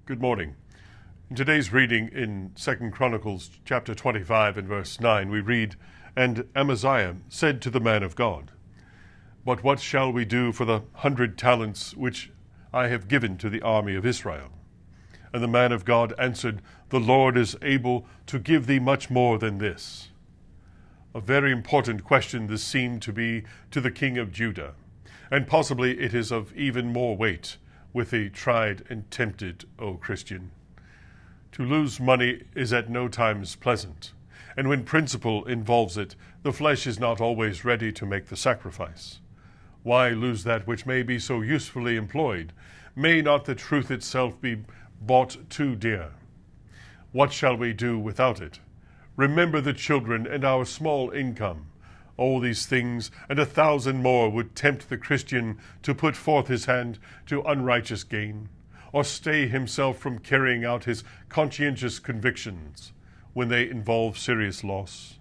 Good morning. In today's reading in 2 Chronicles chapter 25 and verse 9, we read, "And Amaziah said to the man of God, But what shall we do for the 100 talents which I have given to the army of Israel? And the man of God answered, The Lord is able to give thee much more than this." A very important question this seemed to be to the king of Judah, and possibly it is of even more weight with the tried and tempted, O Christian. To lose money is at no times pleasant, and when principle involves it, the flesh is not always ready to make the sacrifice. Why lose that which may be so usefully employed? May not the truth itself be bought too dear? What shall we do without it? Remember the children and our small income. All these things and 1,000 more would tempt the Christian to put forth his hand to unrighteous gain, or stay himself from carrying out his conscientious convictions when they involve serious loss.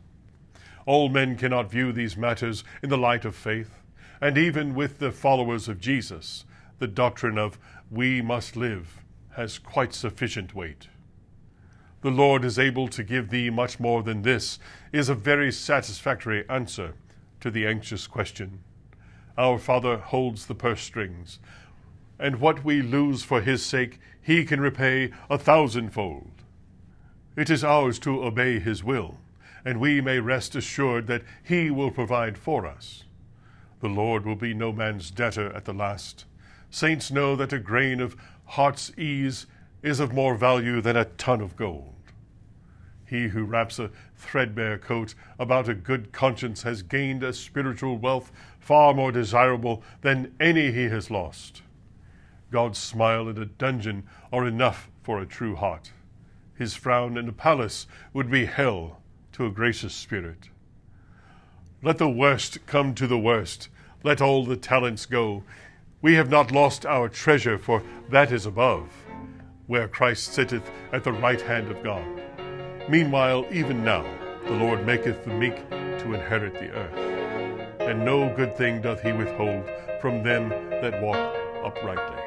All men cannot view these matters in the light of faith, and even with the followers of Jesus, the doctrine of "we must live" has quite sufficient weight. "The Lord is able to give thee much more than this" is a very satisfactory answer to the anxious question. Our Father holds the purse strings, and what we lose for his sake, he can repay 1,000-fold. It is ours to obey his will, and we may rest assured that he will provide for us. The Lord will be no man's debtor at the last. Saints know that a grain of heart's ease is of more value than a ton of gold. He who wraps a threadbare coat about a good conscience has gained a spiritual wealth far more desirable than any he has lost. God's smile in a dungeon are enough for a true heart. His frown in a palace would be hell to a gracious spirit. Let the worst come to the worst. Let all the talents go. We have not lost our treasure, for that is above, where Christ sitteth at the right hand of God. Meanwhile, even now, the Lord maketh the meek to inherit the earth, and no good thing doth he withhold from them that walk uprightly.